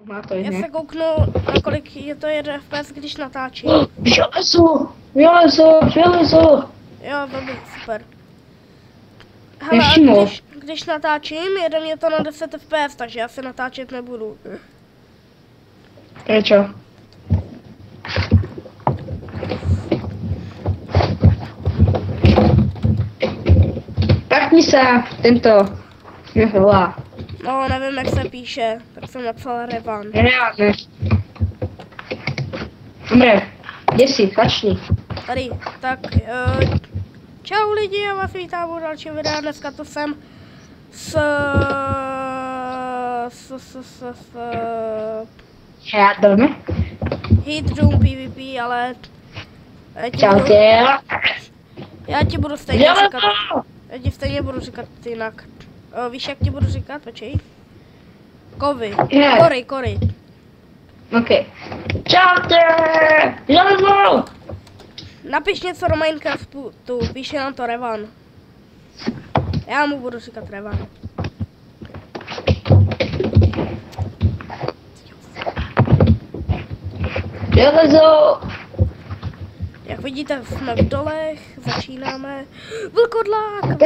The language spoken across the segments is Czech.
Má to Já jiné. se kouknu, na kolik je to 1 FPS, když natáčím. Železo. Jo, dobrý, super. Mě Hele, a všiml. když natáčím, jede mě to na 10 FPS, takže já se natáčet nebudu. Prečo? Prkni se, tento. Jak volá. No, nevím, jak se píše, tak jsem napsal Revan. Reálně. Dobré, kde jsi, začni. Tady, tak, čau lidi, já vás vítám u dalšího videa, dneska to jsem s Hrádome. Heat Room PvP, ale Čau tě. já ti budu stejně Železo. říkat, já ti stejně budu říkat jinak. Víš, jak ti budu říkat, počkej? Kovy, Je. kory. Ok. Čau tě. Železo. Napiš něco do Minecraftu, píše nám to Revan. Já mu budu říkat Revan. Železo. Jak vidíte, jsme v dolech, začínáme. Vlkodlák,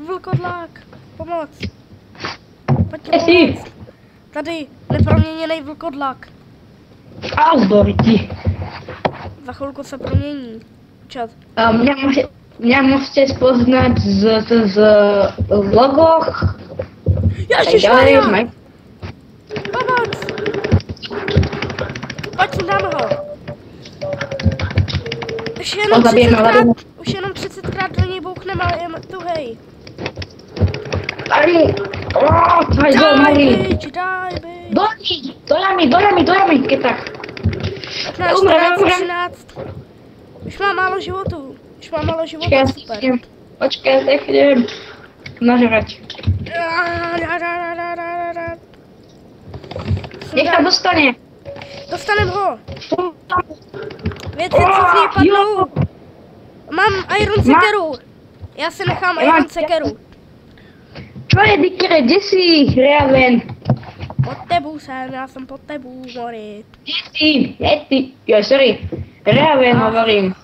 vlkodlák, pomoc. Pojď mi pomoct. Tady, neproměněný vlkodlák. A zborití. Za chvilku se promění. Čat. Mě můžete spoznat z logoch. Ježišmarja! Pomoc! Pojď sem, dáme ho. Už jenom 30krát do něj bouchneme, ale je tuhej. Tady. Die, bitch. Do jamy, kytak. 15, 14, 13. Už mám málo životů. Super. Počkej, tak jdem nažrať. Nech tam dostane. Dostanem ho. Věci, co z něj padnou. Mám Iron Sekeru. Já si nechám Iron Sekeru. Čo je, dikere, kde jsi, Raven? Pod tebou jsem, já jsem pod tebou, mori. Kde jsi? Jo, sorry. Raven hovorím.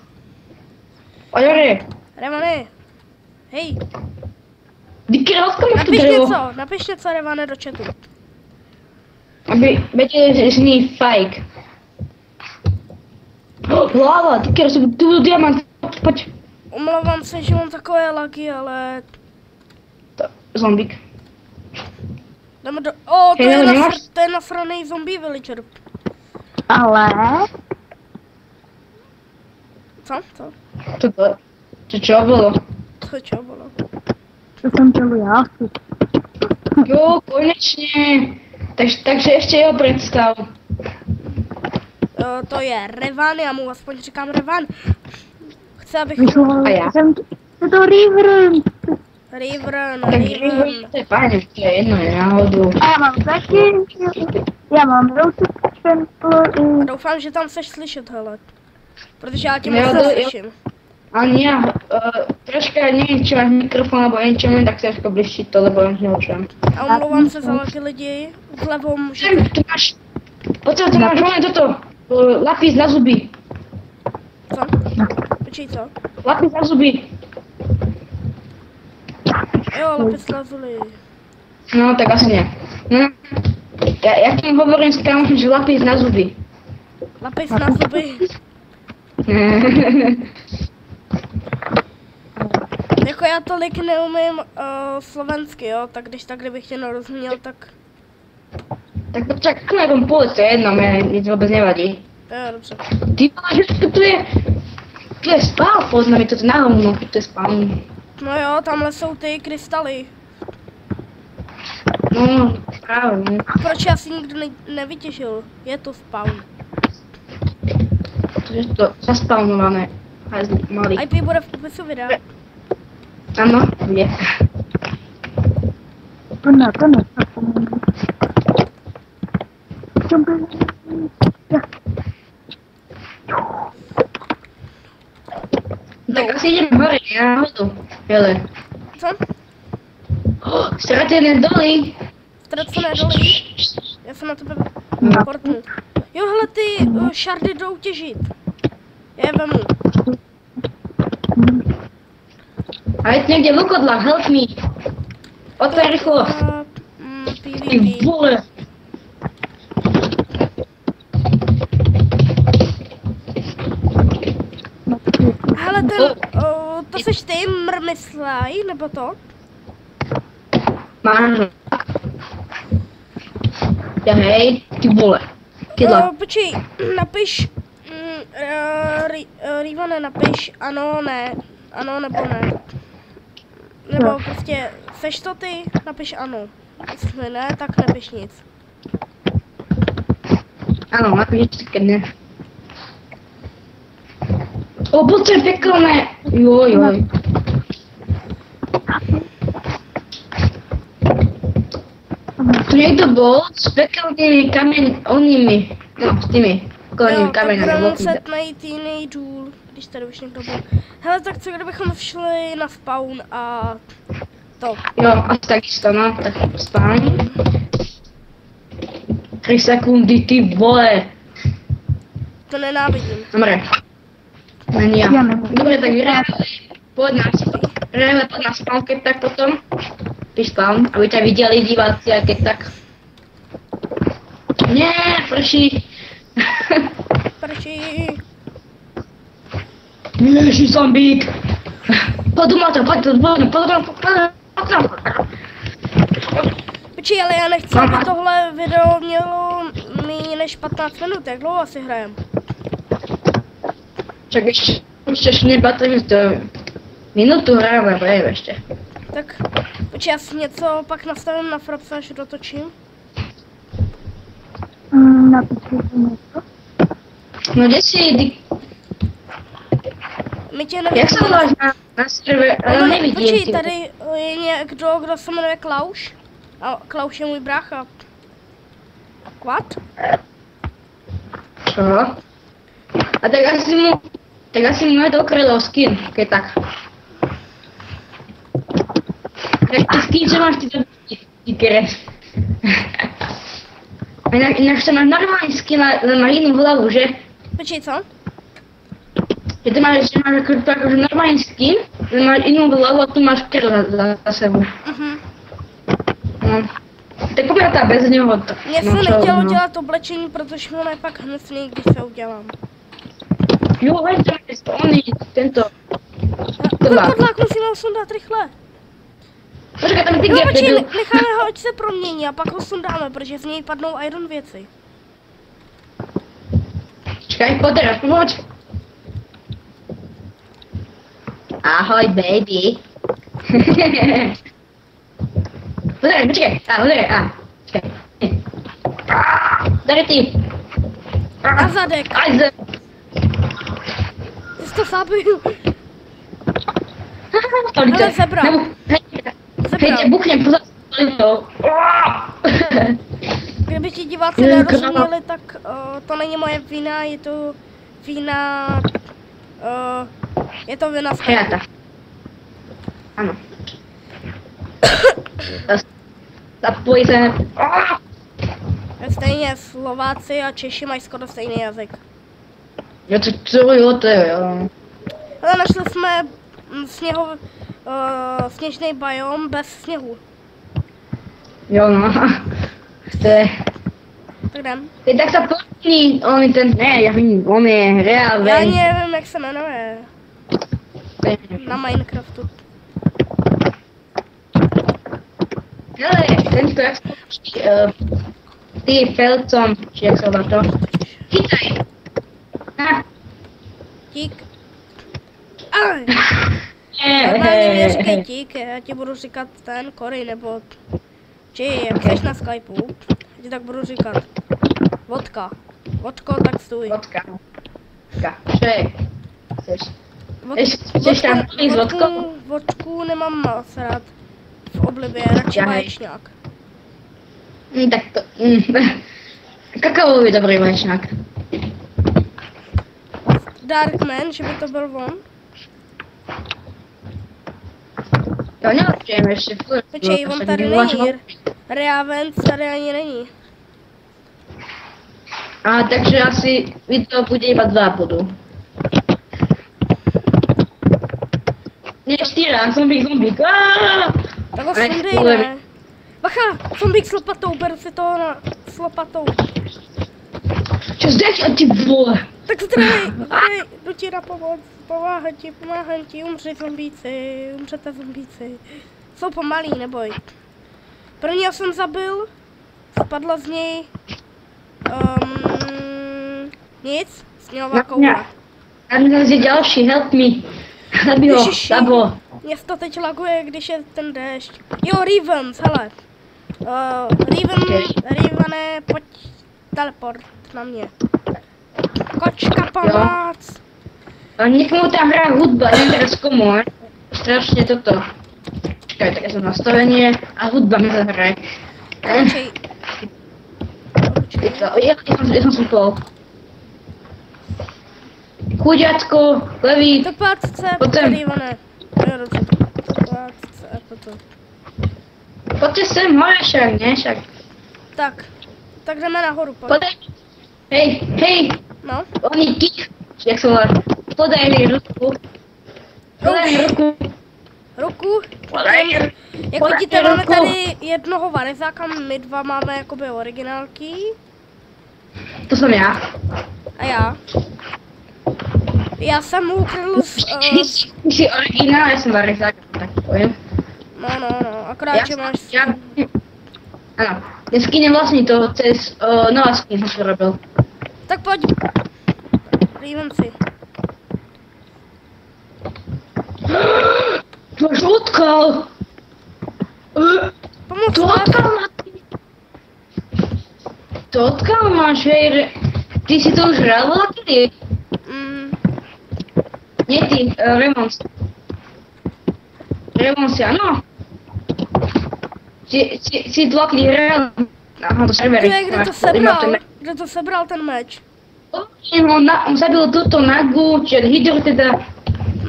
Ojore. Revane. Hej, Dikere, odkud máš to drevo? napiš něco, Revane, do chatu. Aby věděli, že ní fake. Láva, dikere, tu byl diamant. Pojď. Omlouvám se, že mám takové lagy, ale... Zombík. Jdeme do... to je nasranej zombie villager. Ale... Co? To čo bylo? To čo bylo? To jsem chtěl já. Jo, konečně. Takže ještě jeho představ. To je Revan, já mu aspoň říkám Revan. Chce, abych... A já? Je to River. Riven. To je fajn, to je jedno, je náhodou. A já mám taky. Já mám Rose. Doufám, že tam seš slyšet, hele. Protože já tě Jo, moc neslyším. Ani já troška nevím, či máš mikrofon nebo něčem, tak se trošku blížší to, lebo neučím. A omlouvám se za laky lidi. Vlevo můžete... Tu máš, pojď, tu máš hlavně toto, lapis na zuby. Co? Počkej, co? Lapis na zuby. Jo, lapis lazuli. No, tak asi ne. No, já tím hovorím s kámošem, že lapis na zuby. Lapis na zuby. Jako já tolik neumím slovensky, jo, tak když tak, kdybych tě nerozuměl, tak... Tak počkej, na tom pole, to je jedno, mě nic vůbec nevadí. Jo, dobře. Ty máš, že tu je spál, poznám, to na hovno, to je spawn. No jo, tamhle jsou ty krystaly. No, právě. Proč já si nikdo nevytěžil? Je to spawn. To je to zaspawnované. Malý. IP bude v popisu videa. Ano, je. To ne. Tak asi jdeme hory, já nahoru. Hele. Co? Ztracené doly. Ztracené doly? se na tebe portnu. Jo, hele, ty šardy jdou těžit. Já je vemu. A je někde vlkodlak, help me. Otvor rychlost. Ty PvP. vole. Hele, to seš ty, mrmislaj, nebo to? Máš. Ja hej, ty vole. Kydla. Počkej, napiš, Rivane, napiš ano, ne, ano nebo ne. Nebo prostě, seš to ty, napiš ano. Jestli ne, tak napiš nic. Ano, napiš ne. O, buď pekelné. Jo. Tu někdo byl s pekelnými onými, no, s těmi pekelnými Tak budeme kamenami. muset najít jiný důl, když tady už někdo byl. Hele, tak co kdybychom šli na spawn a to. Jo, asi takisto, no, tak spání. 3 sekundy, ty vole. To nenávidím. Dobré. Není já. Dobré, tak hrajeme pod nás spawn, keď tak potom. Ty spawn, aby ťa viděli diváci, a keď tak. Nie, prší. Prší. Ježi, zombík. Pojď to, Počkej, ale já nechci, aby tohle video mělo méně než 15 minut, jak dlouho asi hrajem? Čak ještě nebatím, to minutu hrajeme, nebo ještě. Tak, počkej, já si něco pak nastavím na Frapsa, až dotočím. Napište něco. No kde jsi, My tě nevidíme. jak se voláš na server, ale nevidím Počkej, tě. tady je někdo, kdo se jmenuje Klauš. A Klauš je můj brácha. What? Čo? A tak asi mu je to ukrylo skin, keď tak. Ty skin, že máš ty keres. Inak to máš normální skin, ale má jinou hlavu, že? Počkej, co? Že ty máš akože normální skin, ale máš jinou hlavu a tu máš kerel za sebou. No. Tak poměrta bez něho. Mně se nechtělo dělat oblečení, protože ono je pak hnusný, když se udělám. Jo, veď to je tento. Podlák musíme ho sundat rychle. Počkej, tam ty No gepy počkej, byl. necháme ho, ať se promění a pak ho sundáme, protože z něj padnou iron věci. Čekaj, pojď. Ahoj, baby. Počkej, čekaj. Tady ty. Na zadek. Ajze. Ty jsi to zabil. Hele, zebra. Hej, tě buchnem, pozor. Kdyby ti diváci nerozuměli, tak to není moje vina, je to vina... je to vina z Kreata. Ano. Zapoj se. Stejně Slováci a Češi mají skoro stejný jazyk. Jo, to je, jo. Ale našli jsme sněžný biom bez sněhu. Jo, no. To je... Tak jdem. Ty tak se poční, on je ten, ne, já vím, on je reálný. Já nevím, jak se jmenuje. Na Minecraftu. Hele, tento jak se počí, ty pelcom, či jak se to. Chytaj. Ha. Dík. Aj. Normálně mě říkej dík, já ti budu říkat ten Kory, nebo... Či jak jsi na Skypeu, já ti tak budu říkat. Vodka. Vodko, tak stůj. Vodka. Čej. Chceš tam jít s vodkou? Vodku nemám moc rád. V oblibě, radši vaječňák. Tak to... Kakao je dobrý vaječňák. Darkman, že by to byl on. Jo, neurčujeme ještě furt. Počkej, on tady není. Reavens tady ani není. A takže asi video bude iba 2 budú. Nie, 4, zombík. Tak ho sundej, ne? Bacha, zombík s lopatou, beru si toho s lopatou. Čo zdech a ty vole? Tak zdravej, jdu ti na pomoc, pomáhám ti, umřete zombíci. Jsou pomalí, neboj. Prvního jsem zabil, spadla z něj, nic, sněhová koule. A mě zase další, help me. Zabij ho, zabo. Mě to teď laguje, když je ten déšť. Jo, Ravens, hele. Ravene, pojď teleport na mě. Kočka, pomoc! A někomu tam hraje hudba, nevím teraz komu, strašně toto. Čekaj, tak jsem nastavení a hudba mi zahraje. Počkej. Já jsem supol. Chuďátko, levý. To pátce, Ravene. Jo, dobře, to pátce a potom. Pojďte sem, hore však, ne však. Tak jdeme nahoru, pojď. Hej. No. Oni kých, jak se volá. Podaj mi ruku. Ruku? Jak vidíte, máme tady jednoho varezáka, my dva máme jakoby originálky. To jsem já. A já. Já jsem mu ukradl Ty jsi originál, já jsem varezák, tak povím. No, akorát, že máš... Ano, ten skin je vlastně to cez nová skin, jsem si robil. Tak pojď. Rývem si. To máš utkal! Pomoc To odkal máš, hej, ty si to už hrál kedy? Nie ty, Remons, ano. Si dvakli hral na to servery. Kdo to sebral ten meč? On zabil tuto Nagu, či Hydru teda.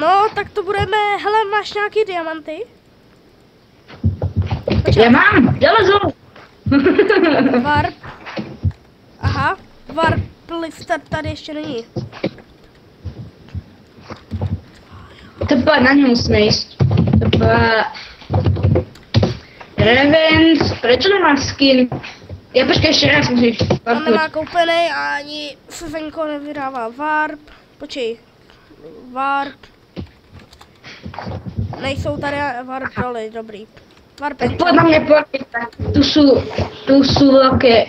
No, tak to budeme, hele, máš nějaký diamanty? Já mám, železo. Warp. Aha, Warp lister tady ještě není. Tepat na ňu musíme ísť. Ravens, prečo nemá skin? Ja počkej, ešte raz musíš. On nemá koupený a ani Sezenko nevydává Warp. Počkej. Warp. Nejsou tady Warp doly, dobrý. Warp. Tak poď na mňa pojď, tu sú veľké.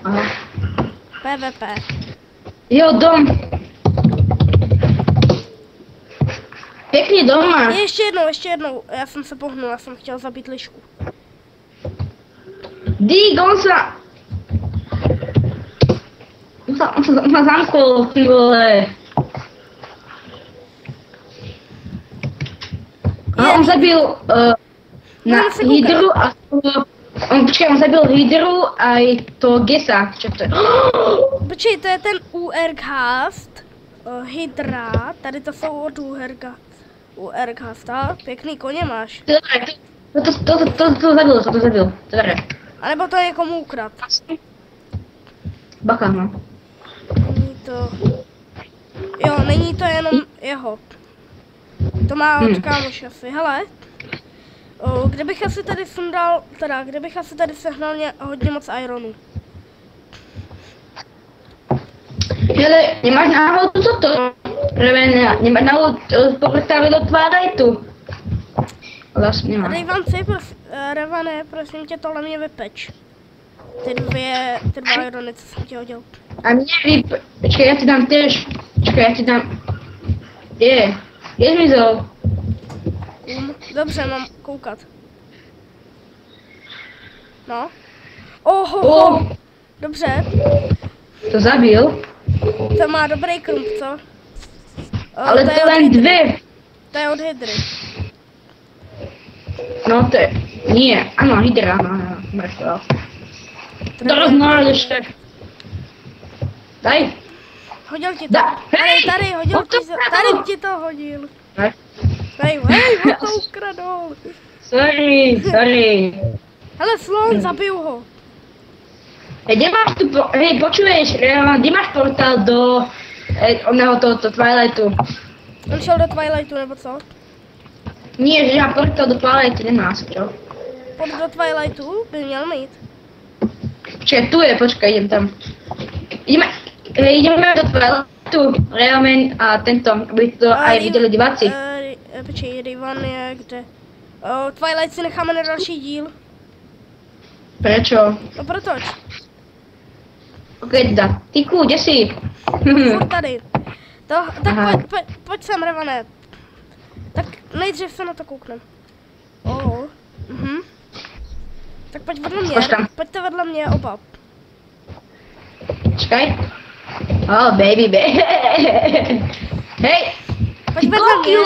Aha. PvP. Jo, dom. Pěkný dom máš. Ještě jednou. Já jsem se pohnul, já jsem chtěl zabít lišku. Dík, on sa zamkol, ty vole. A on zabil na Hydru a on zabil Hydru a i to Gesa. Čo to je? Počkej, to je ten URcast. Hydra, tady to jsou od URcasta. Pěkný koně máš. To zabil. A nebo to je někomu ukrad. Baka, no. Není to... Jo, není to jenom jeho. To má od kámoš asi. Hele. Kdybych asi tady sundal, kdybych asi tady sehnal hodně moc ironu. Hele, nemáš náhodou toto? Nemáš náhodou portály do Twilightu? Vlastně nemám. Revane, prosím tě, tohle mě vypeč. Ty dva irony, co jsem ti hodil. A mě počkej, já ti dám tež. Je zmizel. Dobře, mám koukat. No. Oho. Dobře. To zabil. To má dobrý krump, co? Ale to je len dvě. To je od Hydry. No to je, nie, ano, Hydra, no, mrtvo. Doroznoil ještě. Daj. Hodil ti to. Tady, hodil ti to. Tady ti to hodil. Hej, on to ukradol. Sorry. Hele, slon, zabiju ho. Kde máš tu, hej, počuješ, kde máš portál do oného tohoto Twilightu? On šel do Twilightu, nebo co? Nie, že já portál do Twilightu nemáš, čo? Pod do Twilightu by měl mít. Počkej, tu je, počkej, idem tam. Ideme do Twilightu, Realman a tento, aby to aj viděli diváci. Počkej, Rivan je kde? Twilight si necháme na další díl. Prečo? No protoč? Ok, teda. Tyku, kde jsi? Furt tady. Tak pojď sem, Revane. Tak nejdřív se na to kouknem. Tak pojď vedle mě, pojďte vedle mě oba. Čekaj. Oh, baby. Hej! Pojď vedle mě.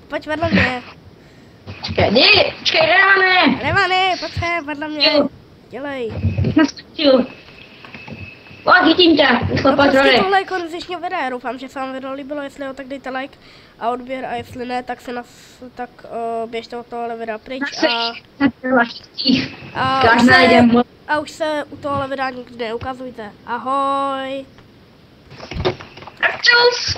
Pojď vedle mě. Čekaj, Revane! Revane, pojď sem, vedle mě. Dělej. Naskočil. Chytím tě, No prostě tohle je konzičně videa, doufám, že se vám video líbilo, jestli jo, tak dejte like a odběr a jestli ne, tak se běžte od tohle videa pryč a už se u tohle videa nikdy neukazujte. Ahoj! Čus!